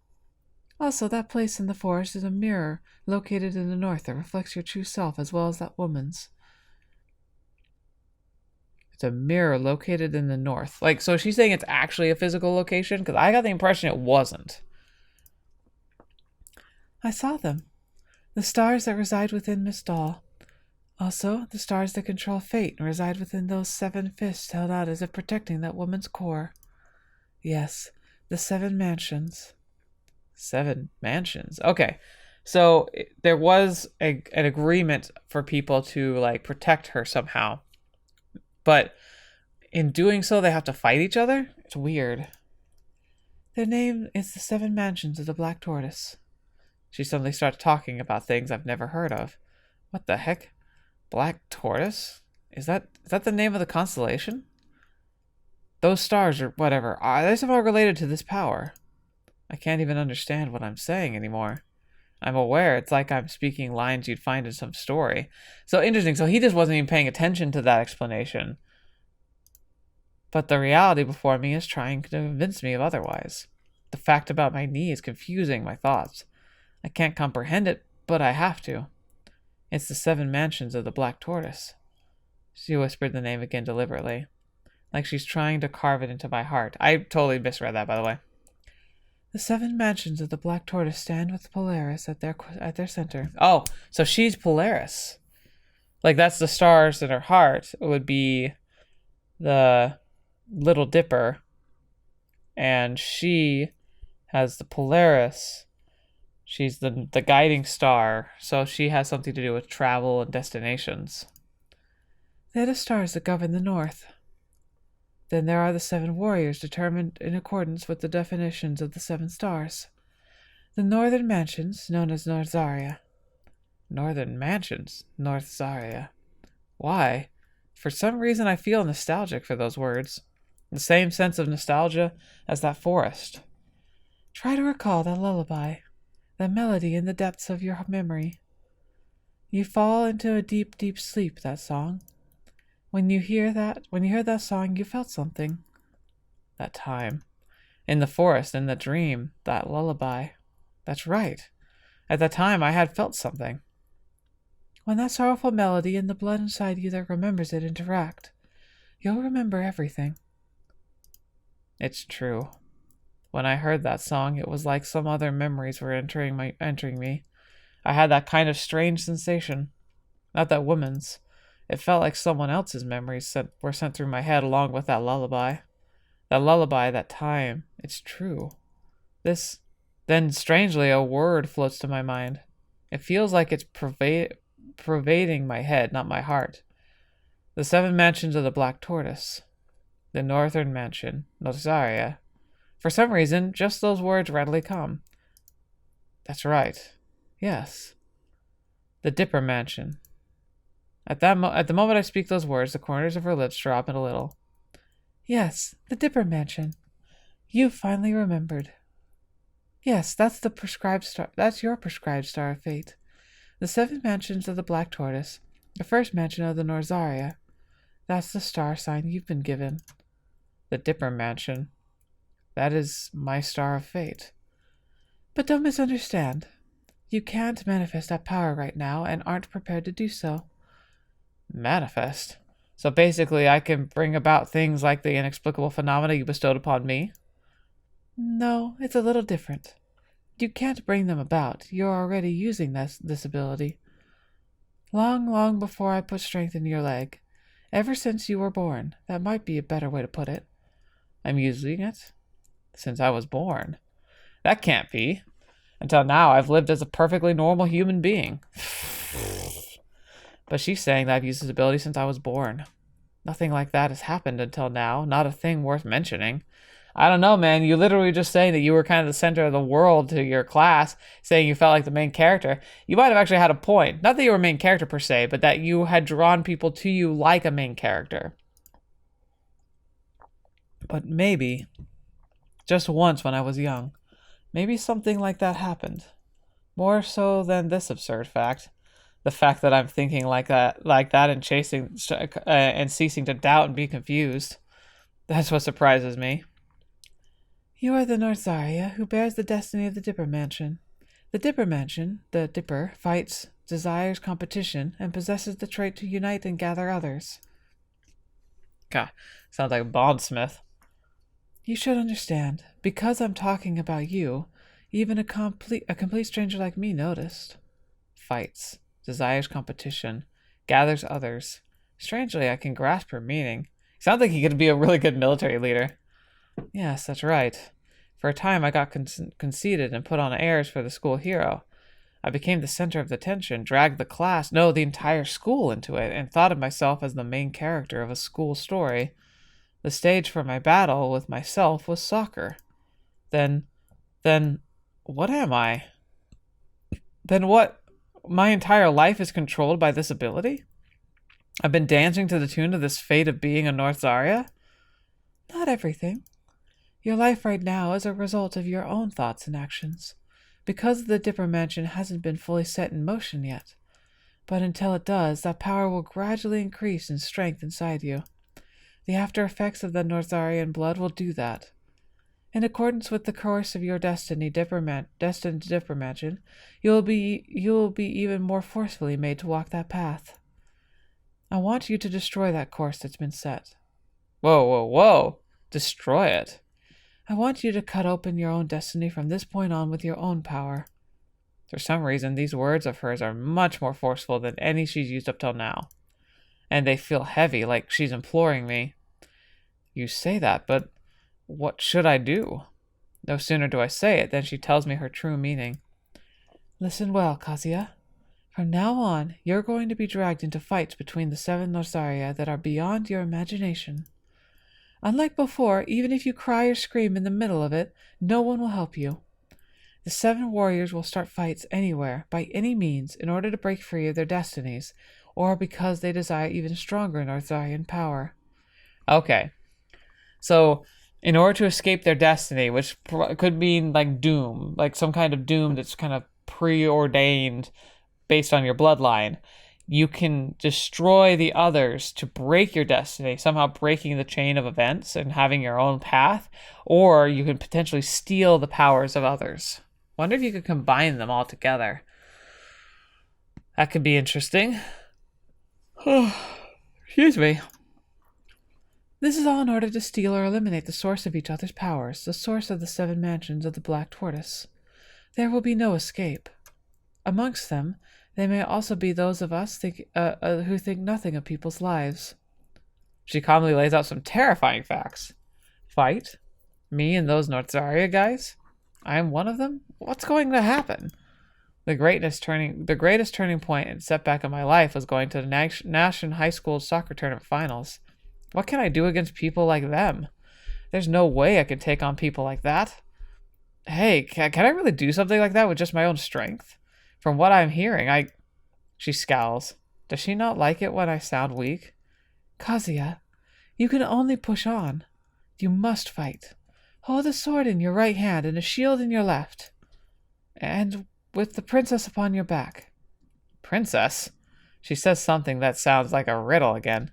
Also, that place in the forest is a mirror located in the north that reflects your true self as well as that woman's. It's a mirror located in the north. Like, so she's saying it's actually a physical location? Because I got the impression it wasn't. I saw them. The stars that reside within Miss Doll. Also, the stars that control fate and reside within those 7 fists held out as if protecting that woman's core. Yes, the 7 mansions. 7 mansions. Okay. So there was an agreement for people to like protect her somehow. But in doing so, they have to fight each other? It's weird. Their name is the 7 mansions of the Black Tortoise. She suddenly starts talking about things I've never heard of. What the heck? Black Tortoise? Is that the name of the constellation? Those stars or whatever, are they somehow related to this power? I can't even understand what I'm saying anymore. I'm aware it's like I'm speaking lines you'd find in some story. So interesting. So he just wasn't even paying attention to that explanation. But the reality before me is trying to convince me of otherwise. The fact about my knee is confusing my thoughts. I can't comprehend it, but I have to. It's the 7 mansions of the Black Tortoise. She whispered the name again deliberately, like she's trying to carve it into my heart. I totally misread that, by the way. The 7 mansions of the Black Tortoise stand with Polaris at their center. Oh, so she's Polaris. Like, that's the stars in her heart. It would be the Little Dipper. And she has the Polaris. She's the guiding star. So she has something to do with travel and destinations. They're the stars that govern the north. Then there are the 7 warriors determined in accordance with the definitions of the 7 stars. The northern mansions, known as North Zaria. Northern mansions? North Zaria. Why? For some reason I feel nostalgic for those words. The same sense of nostalgia as that forest. Try to recall that lullaby, that melody in the depths of your memory. You fall into a deep, deep sleep, that song. When you heard that song, you felt something. That time. In the forest, in the dream, that lullaby. That's right. At that time, I had felt something. When that sorrowful melody and the blood inside you that remembers it interact, you'll remember everything. It's true. When I heard that song, it was like some other memories were entering me. I had that kind of strange sensation. Not that woman's. It felt like someone else's memories were sent through my head along with that lullaby. That lullaby, that time. It's true. Then strangely, a word floats to my mind. It feels like it's pervading my head, not my heart. The 7 mansions of the Black Tortoise. The northern mansion, Nozaria. For some reason, just those words readily come. That's right. Yes. The Dipper Mansion. At the moment I speak those words, the corners of her lips drop in a little. Yes, the Dipper Mansion. You've finally remembered. Yes, that's the prescribed star. That's your prescribed star of fate. The 7 mansions of the Black Tortoise. The first mansion of the Norzaria. That's the star sign you've been given. The Dipper Mansion. That is my star of fate. But don't misunderstand. You can't manifest that power right now and aren't prepared to do so. Manifest? So basically I can bring about things like the inexplicable phenomena you bestowed upon me? No, it's a little different. You can't bring them about. You're already using this ability. Long before I put strength in your leg. Ever since you were born. That might be a better way to put it. I'm using it? Since I was born. That can't be. Until now, I've lived as a perfectly normal human being. But she's saying that I've used this ability since I was born. Nothing like that has happened until now. Not a thing worth mentioning. I don't know, man. You literally just saying that you were kind of the center of the world to your class, saying you felt like the main character. You might have actually had a point. Not that you were a main character per se, but that you had drawn people to you like a main character. But maybe, just once when I was young, maybe something like that happened. More so than this absurd fact. The fact that I'm thinking like that and chasing and ceasing to doubt and be confused. That's what surprises me. You are the North Zarya who bears the destiny of the Dipper Mansion. The Dipper Mansion, the Dipper, fights, desires competition, and possesses the trait to unite and gather others. God, sounds like a bondsmith. You should understand, because I'm talking about you, even a complete stranger like me noticed. Fights, desires competition, gathers others. Strangely, I can grasp her meaning. Sounds like he could be a really good military leader. Yes, that's right. For a time, I got conceited and put on airs for the school hero. I became the center of attention, dragged the entire school into it, and thought of myself as the main character of a school story. The stage for my battle with myself was soccer. Then, what am I? Then what? My entire life is controlled by this ability? I've been dancing to the tune of this fate of being a North Zarya? Not everything. Your life right now is a result of your own thoughts and actions, because the Dipper Mansion hasn't been fully set in motion yet. But until it does, that power will gradually increase in strength inside you. The after effects of the North Zaryan blood will do that. In accordance with the course of your destined Dipper Mansion, you will be even more forcefully made to walk that path. I want you to destroy that course that's been set. Whoa. Destroy it. I want you to cut open your own destiny from this point on with your own power. For some reason, these words of hers are much more forceful than any she's used up till now. And they feel heavy, like she's imploring me. You say that, but what should I do? No sooner do I say it than she tells me her true meaning. Listen well, Kazuya. From now on, you're going to be dragged into fights between the 7 North Zarya that are beyond your imagination. Unlike before, even if you cry or scream in the middle of it, no one will help you. The 7 warriors will start fights anywhere, by any means, in order to break free of their destinies, or because they desire even stronger North Zaryan power. Okay. So, in order to escape their destiny, which could mean like doom, like some kind of doom that's kind of preordained based on your bloodline, you can destroy the others to break your destiny, somehow breaking the chain of events and having your own path, or you can potentially steal the powers of others. Wonder if you could combine them all together. That could be interesting. Excuse me. This is all in order to steal or eliminate the source of each other's powers, the source of the 7 mansions of the Black Tortoise. There will be no escape. Amongst them, they may also be those of us who think nothing of people's lives. She calmly lays out some terrifying facts. Fight? Me and those North Zarya guys? I am one of them? What's going to happen? The greatest turning point and setback of my life was going to the National High School soccer tournament finals. What can I do against people like them? There's no way I could take on people like that. Hey, can I really do something like that with just my own strength? From what I'm hearing, She scowls. Does she not like it when I sound weak? Kazuya, you can only push on. You must fight. Hold a sword in your right hand and a shield in your left. And with the princess upon your back. Princess? She says something that sounds like a riddle again.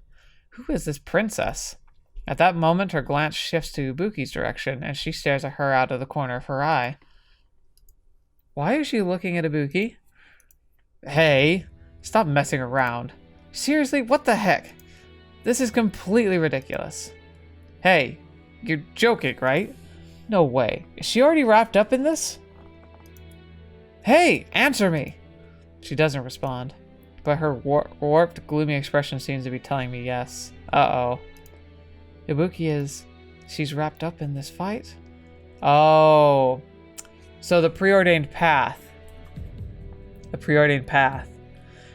Who is this princess? At that moment, her glance shifts to Ibuki's direction, and she stares at her out of the corner of her eye. Why is she looking at Ibuki? Hey, stop messing around. Seriously, what the heck? This is completely ridiculous. Hey, you're joking, right? No way. Is she already wrapped up in this? Hey, answer me! She doesn't respond, but her warped, gloomy expression seems to be telling me yes. Uh-oh. Ibuki is... she's wrapped up in this fight? Oh. So the preordained path. The preordained path.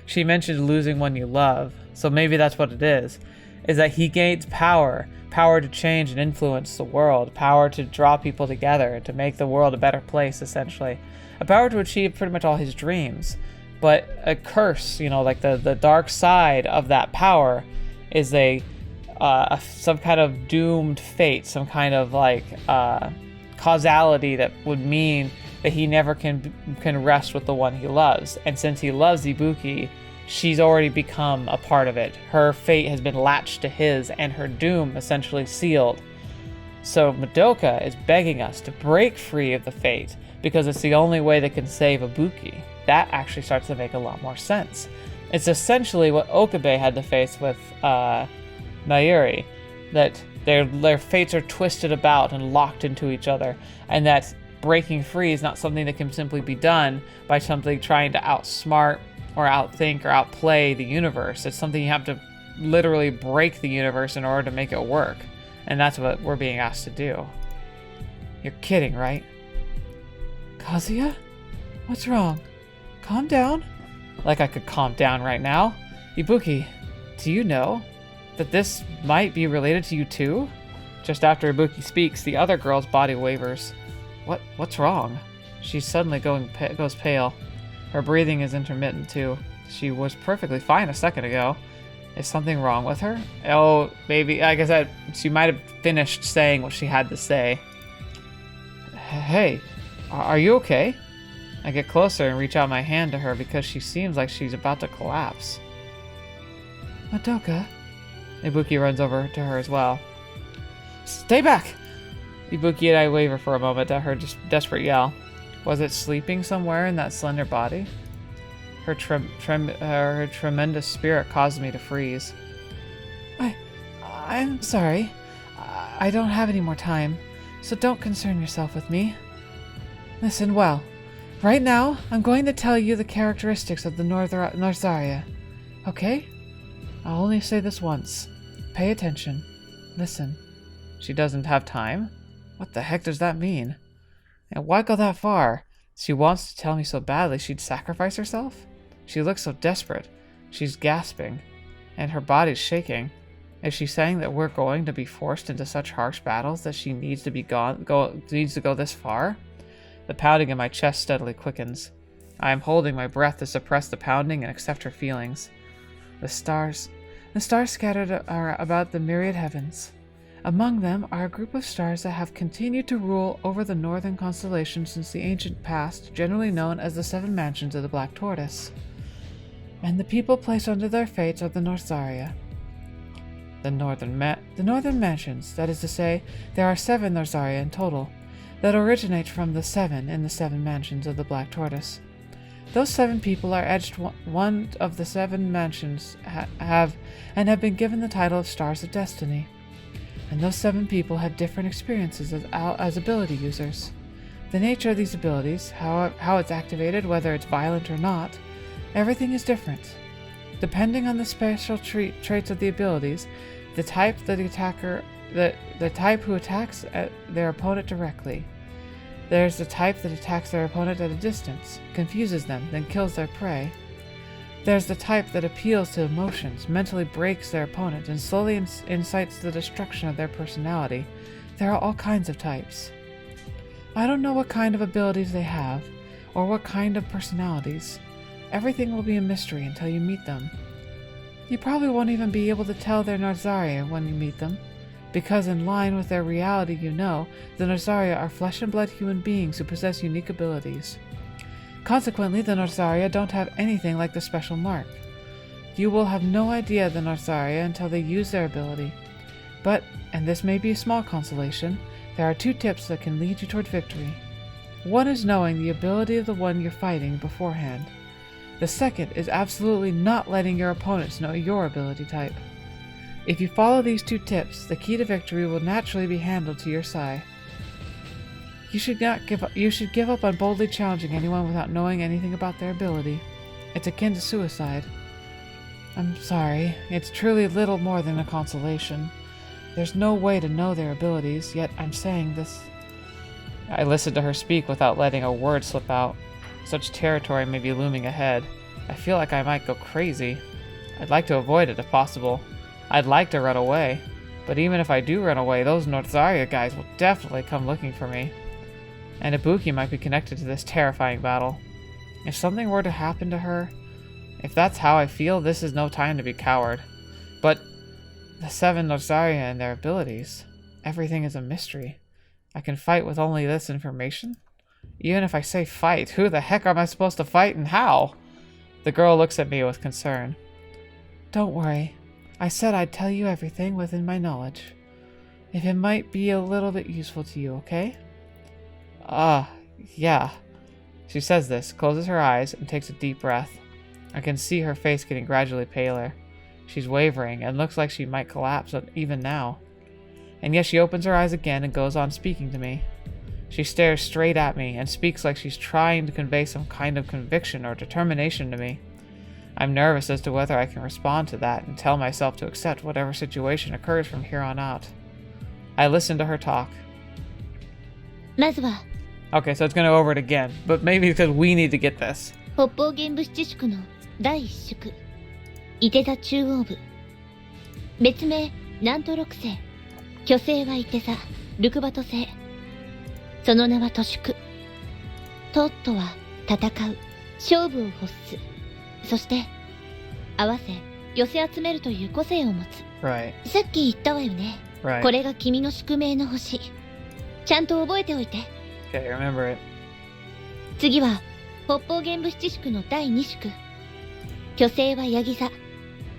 She mentioned losing one you love, so maybe that's what it is that he gains power. Power to change and influence the world. Power to draw people together, to make the world a better place, essentially. A power to achieve pretty much all his dreams. But a curse, you know, like the dark side of that power is some kind of doomed fate, some kind of like causality that would mean that he never can rest with the one he loves. And since he loves Ibuki, she's already become a part of it. Her fate has been latched to his, and her doom essentially sealed. So Madoka is begging us to break free of the fate, because it's the only way that can save Ibuki. That actually starts to make a lot more sense. It's essentially what Okabe had to face with Mayuri, that their fates are twisted about and locked into each other, and that breaking free is not something that can simply be done by something trying to outsmart or outthink or outplay the universe. It's something you have to literally break the universe in order to make it work. And that's what we're being asked to do. You're kidding, right? Kazuya? What's wrong? Calm down? Like I could calm down right now. Ibuki, do you know that this might be related to you too? Just after Ibuki speaks, the other girl's body wavers. What's wrong? She suddenly goes pale. Her breathing is intermittent too. She was perfectly fine a second ago. Is something wrong with her? Oh, maybe. I guess she might have finished saying what she had to say. Hey, are you okay? I get closer and reach out my hand to her because she seems like she's about to collapse. Madoka? Ibuki runs over to her as well. Stay back! Ibuki and I waver for a moment at her desperate yell. Was it sleeping somewhere in that slender body? Her tremendous spirit caused me to freeze. I'm sorry. I don't have any more time, so don't concern yourself with me. Listen well. Right now, I'm going to tell you the characteristics of the Northaria. Okay? I'll only say this once. Pay attention. Listen. She doesn't have time? What the heck does that mean? And why go that far? She wants to tell me so badly she'd sacrifice herself? She looks so desperate. She's gasping, and her body's shaking. Is she saying that we're going to be forced into such harsh battles that she needs to go this far? The pounding in my chest steadily quickens. I am holding my breath to suppress the pounding and accept her feelings. The stars scattered are about the myriad heavens. Among them are a group of stars that have continued to rule over the northern constellation since the ancient past, generally known as the Seven Mansions of the Black Tortoise. And the people placed under their fates are the Northaria. The northern mansions, that is to say, there are 7 Northaria in total, that originate from the 7 in the 7 Mansions of the Black Tortoise. Those 7 people are edged one of the 7 mansions have been given the title of Stars of Destiny. And those 7 people have different experiences as ability users. The nature of these abilities, how it's activated, whether it's violent or not, everything is different. Depending on the special traits of the abilities, the type the type who attacks their opponent directly. There's the type that attacks their opponent at a distance, confuses them, then kills their prey. There's the type that appeals to emotions, mentally breaks their opponent, and slowly incites the destruction of their personality. There are all kinds of types. I don't know what kind of abilities they have, or what kind of personalities. Everything will be a mystery until you meet them. You probably won't even be able to tell they're Northaria when you meet them, because in line with their reality the Northaria are flesh and blood human beings who possess unique abilities. Consequently, the Northaria don't have anything like the special mark. You will have no idea the Northaria until they use their ability. But, and this may be a small consolation, there are 2 tips that can lead you toward victory. One is knowing the ability of the one you're fighting beforehand. The second is absolutely not letting your opponents know your ability type. If you follow these 2 tips, the key to victory will naturally be handled to your side. You should give up on boldly challenging anyone without knowing anything about their ability. It's akin to suicide. I'm sorry, it's truly little more than a consolation. There's no way to know their abilities, yet I'm saying this. I listened to her speak without letting a word slip out. Such territory may be looming ahead. I feel like I might go crazy. I'd like to avoid it if possible. I'd like to run away. But even if I do run away, those Northaria guys will definitely come looking for me. And Ibuki might be connected to this terrifying battle. If something were to happen to her, if that's how I feel, this is no time to be coward. But the 7 Northaria and their abilities, everything is a mystery. I can fight with only this information? Even if I say fight, who the heck am I supposed to fight and how? The girl looks at me with concern. Don't worry. I said I'd tell you everything within my knowledge. If it might be a little bit useful to you, okay? Yeah. She says this, closes her eyes, and takes a deep breath. I can see her face getting gradually paler. She's wavering, and looks like she might collapse even now. And yet she opens her eyes again and goes on speaking to me. She stares straight at me and speaks like she's trying to convey some kind of conviction or determination to me. I'm nervous as to whether I can respond to that and tell myself to accept whatever situation occurs from here on out. I listen to her talk. まずは Okay, so it's going to go over it again, but maybe because we need to get this. 北方玄武七宿の第一宿、伊手座中央部。別名、南都六星。巨星は伊手座、ルクバト星。その名は都宿。トットは戦う、勝負を欲す。そして、合わせ、寄せ集めるという個性を持つ。Right. さっき言ったわよね。Right. これが君の宿命の星。ちゃんと覚えておいて。Okay, remember it. 次は、北方玄武七宿の第二宿。巨星はヤギ座、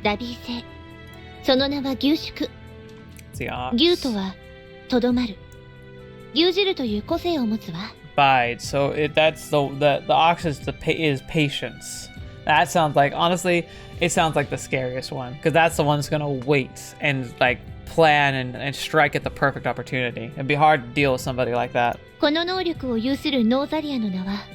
ダビー星。その名は牛宿。It's the ox. 牛とは、とどまる。牛汁という個性を持つわ。Bide. So that's the ox is is patience. That sounds like, honestly, it sounds like the scariest one, because that's the one that's gonna wait and like plan and strike at the perfect opportunity. It'd be hard to deal with somebody like that. この能力を有するノーザリアの名は、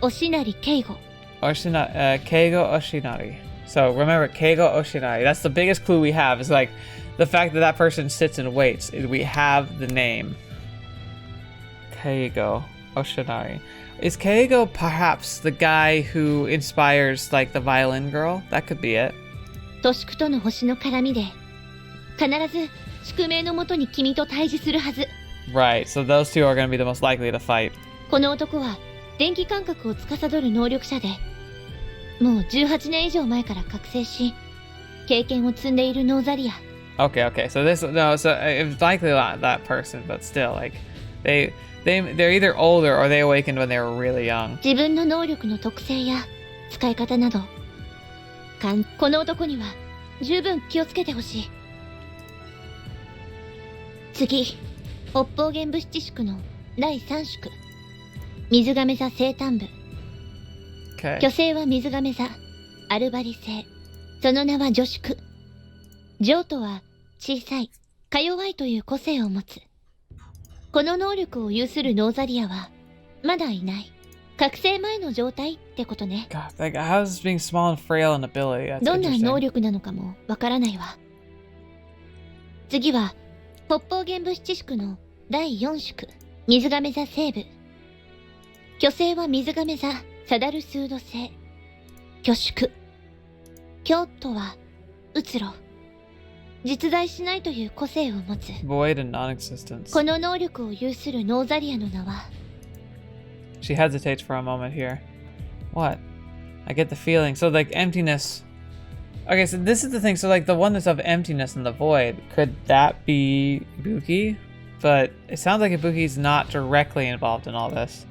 押成敬吾。Keigo Oshinari. So remember, Keigo Oshinari. That's the biggest clue we have, is like the fact that that person sits and waits. We have the name. Keigo Oshinari. Is Keigo perhaps the guy who inspires like the violin girl? That could be it. 都宿との星の絡みで、必ず宿命のもとに君と対峙するはず。Right, so those two are going to be the most likely to fight. この男は電気感覚を司る能力者で、もう18年以上前から覚醒し、経験を積んでいるノーザリア。Okay, so it's likely not that person, but still, like, they're either older or they awakened when they were really young. 自分の能力の特性や使い方など、この男には十分気をつけてほしい。次、北方玄武七宿の第3宿、水亀座生誕部。Okay. 巨星は水亀座、アルバリ星。その名は女宿。女とは小さい、か弱いという個性を持つ。この能力を有するノーザリアはまだいない。覚醒前の状態ってことね。God, like, how is being small and frail an ability? That's どんな interesting. 能力なのかもわからないわ。次は北方玄武七宿の第4宿、水亀座西部。巨星は水亀座、サダルスード星。巨宿。京都はうつろ。実在しないという個性を持つ。Void and non-existence. この能力を有するノーザリアの名は。She hesitates for a moment here. What? I get the feeling. So, like, emptiness. Okay, so this is the thing. So, like, the one that's of emptiness and the void, could that be Ibuki? But it sounds like Ibuki's not directly involved in all this.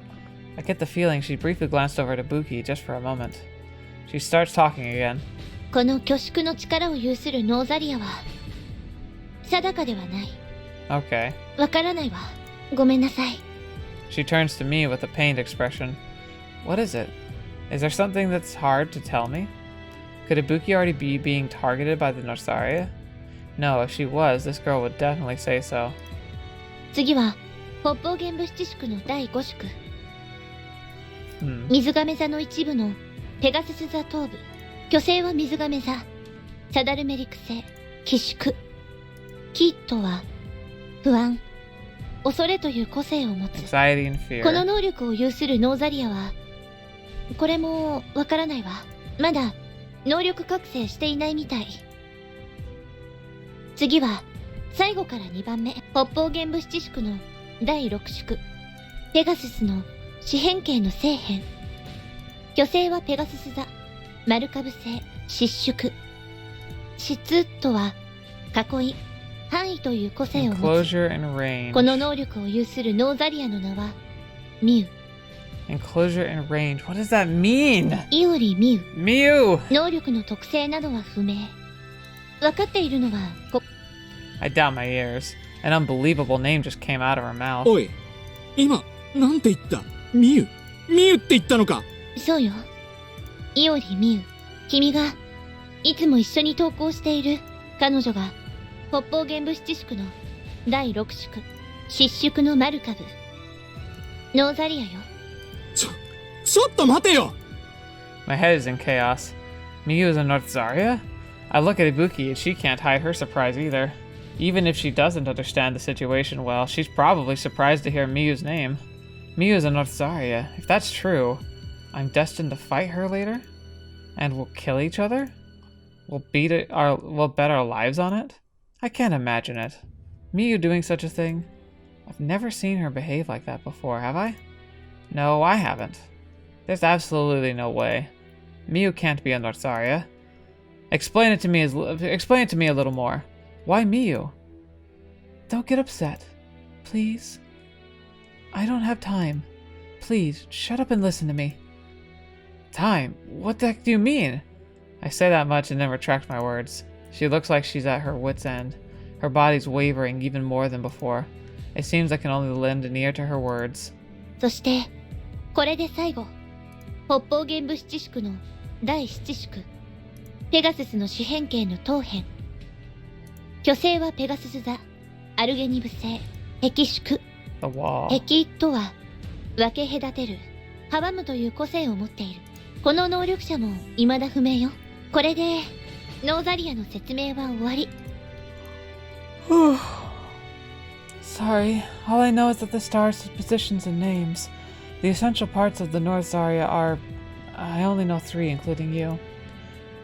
I get the feeling she briefly glanced over at Ibuki just for a moment. She starts talking again. この巨宿の力を有するノーザリアは、定かではない。 Okay. わからないわ。ごめんなさい。 She turns to me with a pained expression. What is it? Is there something that's hard to tell me? Could Ibuki already be being targeted by the Norsaria? No, if she was, this girl would definitely say so. 次は北方玄武七宿の第5宿。 Hmm. 水亀座の一部のペガスス座頭部。巨星は水亀座。サダルメリク星。寄宿。キットは不安、恐れという個性を持つ。 Anxiety and fear. この能力を有するノーザリアは、これもわからないわ。まだ能力覚醒していないみたい。次は最後から2番目。北方玄武七宿の第6宿。ペガススの四辺形の正辺。巨星はペガスス座。丸株星。失縮。質とは囲い、範囲という個性を持つ。 Enclosure and range. この能力を有するノーザリアの名はミュウ。 Enclosure and range. What does that mean? イオリミュウ。 Mew! 能力の特性などは不明。分かっているのはI doubt my ears. An unbelievable name just came out of her mouth. おい、今、なんて言った？ミユ。ミユって言ったのか？そうよ。イオリミュウ。君がいつも一緒に登校している彼女が北方玄武七宿の第6宿失宿のマルカブ。ノーザリアよ。ちょっと待てよ！ My head is in chaos. Miyu is a Northaria? I look at Ibuki and she can't hide her surprise either. Even if she doesn't understand the situation well, she's probably surprised to hear Miyu's name. Miyu is a Northaria. If that's true, I'm destined to fight her later? And we'll kill each other? We'll bet our lives on it? I can't imagine it. Miyu doing such a thing? I've never seen her behave like that before, have I? No, I haven't. There's absolutely no way. Miyu can't be a Northaria. Explain it to me a little more. Why Miyu? Don't get upset. Please. I don't have time. Please, shut up and listen to me. Time? What the heck do you mean? I say that much and then retract my words. She looks like she's at her wit's end. Her body's wavering even more than before. It seems I can only lend an ear to her words. そしてこれで最後。北方玄武七宿の第7宿。ペガススの四辺形の頭辺。巨星はペガスス座。アルゲニブ星。壁宿。 The wall. 壁とは分け隔てる、阻むという個性を持っている。この能力者も未だ不明よ。これでノーザリアの説明は終わり。Sorry, all I know is that the stars have positions and names. The essential parts of the North Zarya are... I only know 3, including you.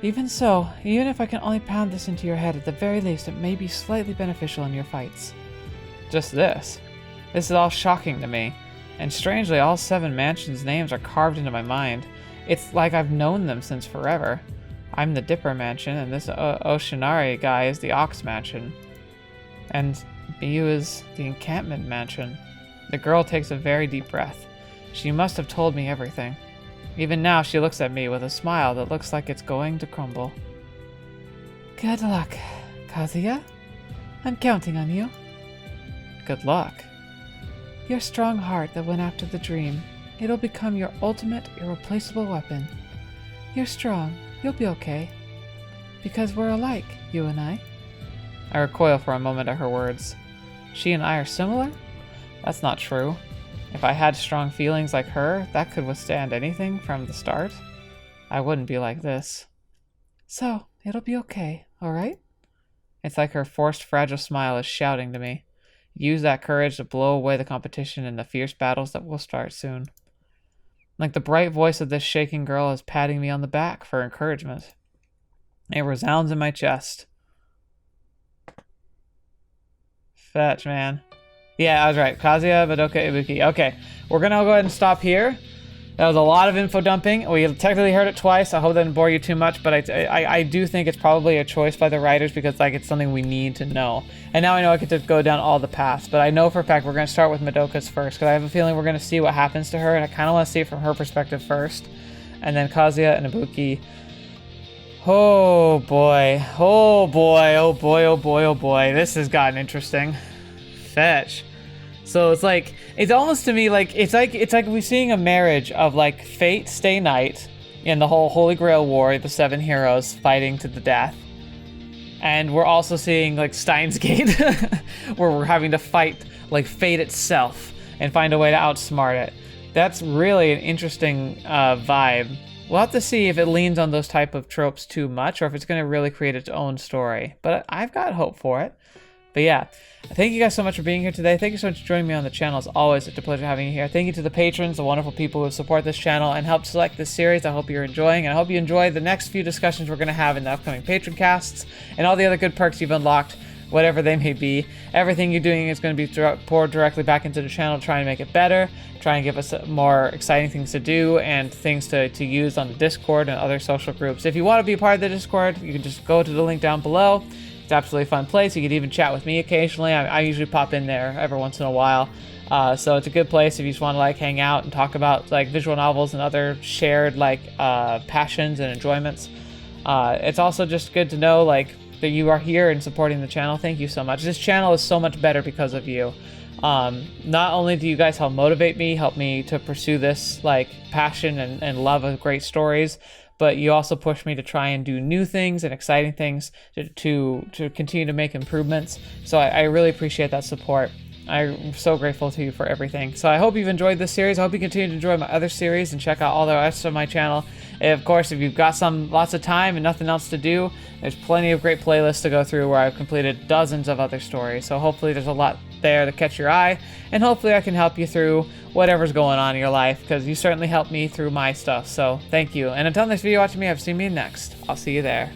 Even so, even if I can only pound this into your head, at the very least it may be slightly beneficial in your fights. Just this. This is all shocking to me. And strangely, all 7 mansions' names are carved into my mind. It's like I've known them since forever. I'm the Dipper Mansion, and this Oshinari guy is the Ox Mansion. And Miyu is the Encampment Mansion. The girl takes a very deep breath. She must have told me everything. Even now, she looks at me with a smile that looks like it's going to crumble. Good luck, Kazuya. I'm counting on you. Good luck. Your strong heart that went after the dream. It'll become your ultimate, irreplaceable weapon. You're strong. You'll be okay. Because we're alike, you and I. I recoil for a moment at her words. She and I are similar? That's not true. If I had strong feelings like her, that could withstand anything from the start. I wouldn't be like this. So, it'll be okay, alright? It's like her forced fragile smile is shouting to me. Use that courage to blow away the competition and the fierce battles that will start soon. Like the bright voice of this shaking girl is patting me on the back for encouragement. It resounds in my chest. Fetch, man. Yeah, I was right. Kazuya, Madoka, Ibuki. Okay, we're gonna go ahead and stop here. That was a lot of info dumping. We technically heard it twice. I hope that didn't bore you too much, but I do think it's probably a choice by the writers because like it's something we need to know. And now I know I get to go down all the paths, but I know for a fact we're gonna start with Madoka's first because I have a feeling we're gonna see what happens to her, and I kind of want to see it from her perspective first, and then Kazuya and Ibuki. Oh boy. Oh boy. Oh boy. Oh boy. Oh boy. This has gotten interesting. Fetch. So it's almost to me like it's like we're seeing a marriage of like Fate Stay Night in the whole Holy Grail War, the 7 heroes fighting to the death. And we're also seeing like Steins Gate where we're having to fight like fate itself and find a way to outsmart it. That's really an interesting vibe. We'll have to see if it leans on those type of tropes too much or if it's going to really create its own story. But I've got hope for it. But yeah, thank you guys so much for being here today. Thank you so much for joining me on the channel. As always, it's a pleasure having you here. Thank you to the patrons, the wonderful people who support this channel and help select this series. I hope you're enjoying, and I hope you enjoy the next few discussions we're going to have in the upcoming patron casts and all the other good perks you've unlocked, whatever they may be. Everything you're doing is going to be poured directly back into the channel, trying to make it better, try and give us more exciting things to do and things to use on the Discord and other social groups. If you want to be a part of the Discord, you can just go to the link down below. It's absolutely a fun place. You could even chat with me occasionally. I usually pop in there every once in a while. So it's a good place if you just want to like hang out and talk about like visual novels and other shared like passions and enjoyments. It's also just good to know like that you are here and supporting the channel. Thank you so much. This channel is so much better because of you. Not only do you guys help motivate me, help me to pursue this like passion and love of great stories, but you also push me to try and do new things and exciting things to continue to make improvements. So I really appreciate that support. I'm so grateful to you for everything. So I hope you've enjoyed this series. I hope you continue to enjoy my other series and check out all the rest of my channel. And of course, if you've got lots of time and nothing else to do, there's plenty of great playlists to go through where I've completed dozens of other stories. So hopefully there's a lot there to catch your eye, and hopefully I can help you through whatever's going on in your life, because you certainly helped me through my stuff. So thank you. And until next video watching me, I've seen me next. I'll see you there.